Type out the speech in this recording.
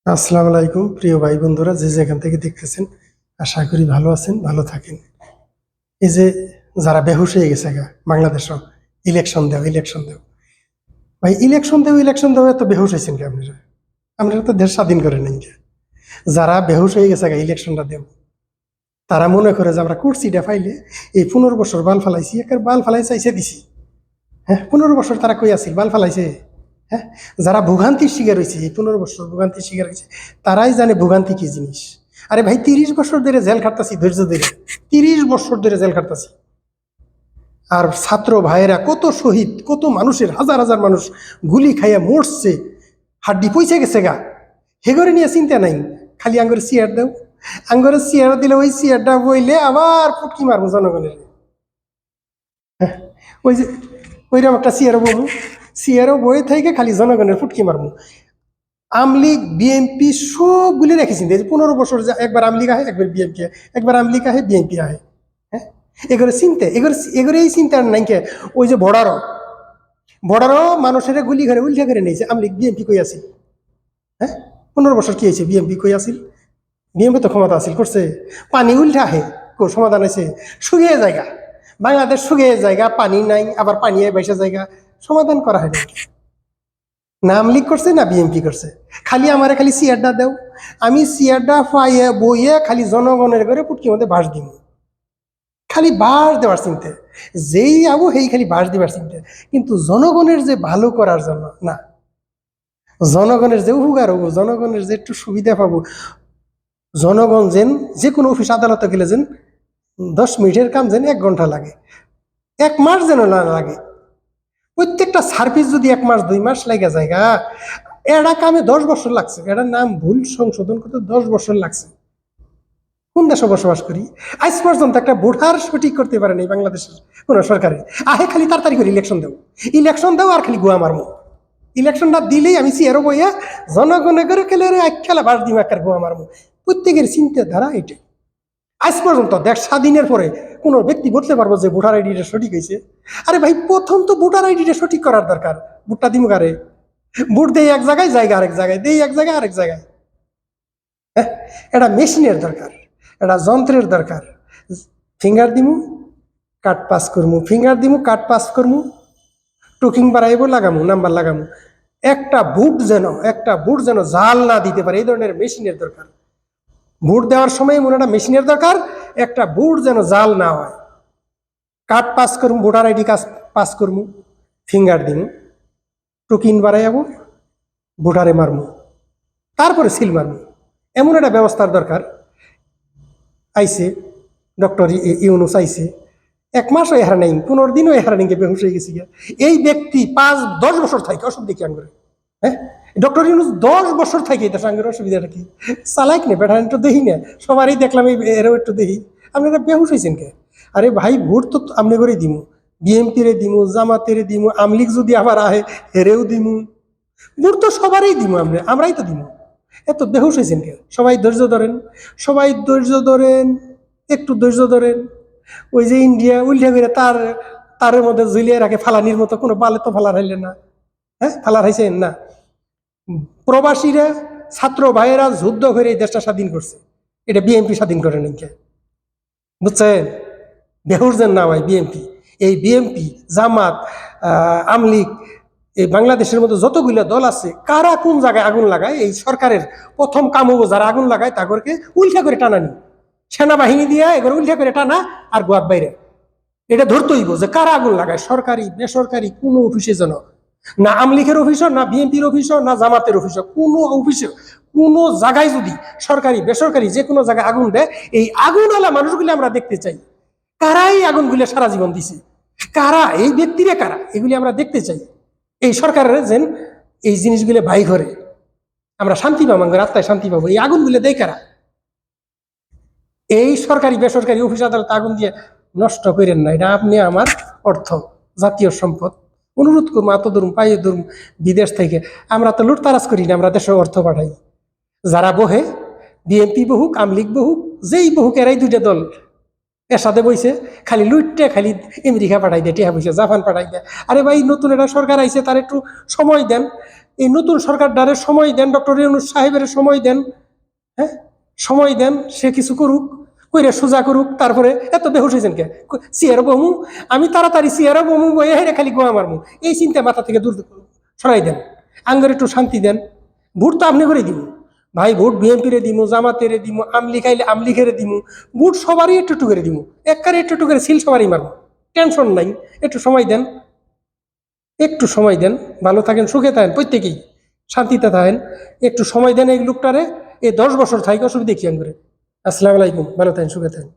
আসসালামু আলাইকুম প্রিয় ভাই বন্ধুরা, যে যেখান থেকে দেখতেছেন আশা করি ভালো আছেন, ভালো থাকেন। এই যে যারা বেহুশ হয়ে গেছে বাংলাদেশও ইলেকশন দেও ভাই, ইলেকশন দেও এত বেহুশ হয়েছেন কি আপনারা? আপনারা তো দেশ স্বাধীন করে নেন কে? যারা বেহুশ হয়ে গেছে ইলেকশনটা দেব, তারা মনে করে যে আমরা কুর্সিটা ফাইলে এই 15 বছর বাল ফালাইছি, একের বাল ফালাই চাইছে দিছি। হ্যাঁ, 15 বছর তারা কই আছিল, বাল ফালাইছে। হ্যাঁ, যারা ভোগান্তির শিকার হয়েছে, এই 15 বছর ভোগান্তির শিকার হয়েছে, তারাই জানে ভোগান্তি কি জিনিস। আরে ভাই, 30 বছর ধরে জেল খাটতাছি, ধৈর্য ধরে 30 বছর ধরে জেল খাটতাছি। আর ছাত্র ভাইয়েরা কত শহীদ, কত মানুষের হাজার হাজার মানুষ গুলি খাইয়া মরছে, হাড্ডি পয়সা গেছে হেগরে নিয়ে চিন্তা নাই। খালি আঙ্গরে চেয়ার দাও, আঙ্গরে চেয়ার দিলে ওই চেয়ারটা বইলে আবার ফুটকি মারবো জনগণের। হ্যাঁ, ওই যে ওইরকম একটা চেয়ারও বলবো, চেয়ারও বই থেকে খালি জনগণের ফুটকি মারবো। আমলিগ বিএনপি সবগুলি রেখেছেন, 15 বছর একবার আমলিগ আহে, একবার বিএনপি আহে, একবার আমলিগ আহে, বিএনপি আহে। হ্যাঁ, এগুলো চিনতে এগুলো এই চিন্তা নাই কে? ওই যে বর্ডারও মানুষের গুলি ঘরে উল্টা করে নিয়েছে, আমলিগ বিএনপি কই আছিল? হ্যাঁ, 15 বছর কি হয়েছে, বিএনপি কই আছিল? বিএনপি তো ক্ষমতা আছিল, করছে? পানি উল্টা আহে, সমাধান হয়েছে? শুকিয়ে জায়গা, বাংলাদেশ শুকিয়ে জায়গা, পানি নাই, আবার পানি বাইসা জায়গা, সমাধান করা হয় নাকি? না আমলিগ করছে না বিএনপি করছে। খালি আমারে খালি চেয়ারটা দেও, আমি চেয়ারটা পাইয়ে বইয়ে খালি জনগণের ঘরে পুটকি মধ্যে বাস দিব। খালি বাস দেওয়ার চিন্তা, যেই আবো সেই খালি বাস দেওয়ার চিন্তা, কিন্তু জনগণের যে ভালো করার জন্য না। জনগণের যে উপকার হবো, জনগণের যে একটু সুবিধা পাবো, জনগণ যেন যে কোনো অফিস আদালতে গেলে যেন 10 মিনিটের কাম যেন 1 ঘন্টা লাগে, 1 মাস যেন না লাগে। প্রত্যেকটা সার্ভিস যদি 1 মাস 2 মাস লাগে জায়গা, এরা কামে 10 বছর লাগছে, এটার নাম ভুল সংশোধন করতে 10 বছর লাগছে। কোন দেশে বসবাস করি? আজ পর্যন্ত একটা বুড়ার সঠিক করতে পারেনি বাংলাদেশের কোন সরকারে। আহে খালি তাড়াতাড়ি করে ইলেকশন দেও আর খালি গুয়া মারমো। ইলেকশনটা দিলেই আমি চেয়ারও বইয়া জনগণে করে খেলে খেলা বাস দিম, একটা গুয়া মারমো। প্রত্যেকের চিন্তাধারা এটাই। আজ পর্যন্ত দেশ স্বাধীনের পরে কোনো ব্যক্তি বলতে পারবো যে ভোটার আইডিটা সঠিক হয়েছে? আরে ভাই, প্রথম তো ভোটার আইডিটা সঠিক করার দরকার। ভোটটা দিমু কারে? ভোট দেই এক জায়গায়, জায়গা আরেক জায়গায়, দেই এক জায়গায় আরেক জায়গায়। হ্যাঁ, এটা মেশিনের দরকার, এটা যন্ত্রের দরকার। ফিঙ্গার দিমু, কাট পাস করমু, ফিঙ্গার দিমু, কাট পাস করমু, টুকিং বাড়াইবো, লাগামু, নাম্বার লাগামু। একটা বুট যেন জাল না দিতে পারে, এই ধরনের মেশিনের দরকার। বুট দেওয়ার সময় মনে একটা মেশিনের দরকার, একটা বুট যেন জাল না হয়। কাট পাস করমু, ভোটার আইডি কাজ পাস করমু, ফিঙ্গার দিমু, টুকিন বাড়াইয়াবো, ভোটারে মারমু, তারপরে সিল মারমু। এমন একটা ব্যবস্থার দরকার। আইসে ডক্টর ইউনুস আইসে, 1 মাসও এহারা নেই, 15 দিনও এহারা নেই, বেহুশ হয়ে গেছি। এই ব্যক্তি 5-10 বছর থাকে, অসুবিধা কি আঙ্গুরে? হ্যাঁ, ডক্টর ইউনুস 10 বছর থাকে, এটা আঙ্গুর অসুবিধাটা কি? চালাইক না বেটা, একটু দেখি না, সবারই দেখলাম এরও একটু দেখি। আপনারা বেহুশ হয়েছেন কে? আরে ভাই, ভোট তো আপনি করে দিমু, বিএনপিরে দিমু, জামাতেরে দিমু, আমলিগ যদি আবার আহে হেরেও দিমু, ভোট তো সবারই দিমু, আমরাই তো দিমু। এত বেহুশ হয়েছেন কে? সবাই ধৈর্য ধরেন, সবাই ধৈর্য ধরেন, একটু ধৈর্য ধরেন। ওই যে ইন্ডিয়া উল্টা করে তারের মধ্যে ঝুলিয়ে রাখে ফালানির মতো, কোনো বালে তো ফালার হাইলেন না। হ্যাঁ, ফালার হাইছেন না। প্রবাসীরা, ছাত্র ভাইয়েরা যুদ্ধ করে এই দেশটা স্বাধীন করছে, এটা বিএনপি স্বাধীন করে নাকি? বুঝছেন? বেহুশ যেন না হয় বিএনপি। এই বিএনপি, জামাত, আমলিগ, এই বাংলাদেশের মধ্যে যতগুলো দল আছে, কারা কোন জায়গায় আগুন লাগায়, এই সরকারের প্রথম কাম হবো যারা আগুন লাগায় তাদেরকে উল্টা করে টানানি, সেনাবাহিনী দিয়ে এগুলো উল্টা করে টানা আর গোয়ার বাইরে। এটা ধরতে হইব যে কারা আগুন লাগায়, সরকারি বেসরকারি কোনো অফিসে যেন না, আমলিগের অফিসও না, বিএনপির অফিসও না, জামাতের অফিসও, কোনো অফিসে কোনো জায়গায় যদি সরকারি বেসরকারি যে কোনো জায়গায় আগুন দেয়, এই আগুনওয়ালা মানুষগুলি আমরা দেখতে চাই। কারা এই আগুনগুলো সারা জীবন দিছে, কারা এই ব্যক্তিরা, কারা, এগুলি আমরা দেখতে চাই। এই সরকারের যেন এই জিনিসগুলো ভাই ঘরে আমরা শান্তি পাবো, আমাদের আত্মায় শান্তি পাবো। এই আগুনগুলো দেয় কারা? এই সরকারি বেসরকারি অফিস আদালত আগুন দিয়ে নষ্ট করেন না, এটা আপনি আমার অর্থ, জাতীয় সম্পদ। অনুরোধ করবো, এত ধরুন পাইয়ে ধরুন, বিদেশ থেকে আমরা তো লুটতারাজ করি না, আমরা দেশে অর্থ পাঠাই। যারা বহে, বিএনপি বহুক, আমলিগ বহুক, যেই বহুক, এরাই 2টা দল এর সাথে বইছে, খালি লুটতে, খালি আমেরিকা পাঠাই দেয়, টিহা বইছে, জাপান পাঠাই দেয়। আরে ভাই, নতুন একটা সরকার আইছে, তার একটু সময় দেন। এই নতুন সরকার দ্বারে সময় দেন, ডক্টর ইউনূস সাহেবের সময় দেন, হ্যাঁ সময় দেন, সে কিছু করুক, কইরা সোজা করুক। তারপরে এত বেহুশ হয়েছেন কে? চেয়ারে বমু, আমি তাড়াতাড়ি চেয়ারে বমু, বয়ে হেরে খালি গোয়া মারমু, এই চিন্তা মাথা থেকে দূর সরাই দেন। আঙ্গরে একটু শান্তি দেন। ভোট তো আপনি করে দিব ভাই, ভোট বিএনপিরে দিমু, জামাতেরে দিমু, আমলি খাইলে আমলিখেরে দিমু, ভোট সবারই একটু একটু করে দিমু, একবারে একটু একটু করে সিল সবারই মারবো, টেনশন নাই। একটু সময় দেন, একটু সময় দেন, ভালো থাকেন, সুখে থাকেন, প্রত্যেকেই শান্তিতে থাকেন। একটু সময় দেন এই লোকটারে, এই 10 বছর থাকি অসুবিধা কি করে। আসসালামু আলাইকুম, ভালো থাকেন, সুখে থাকেন।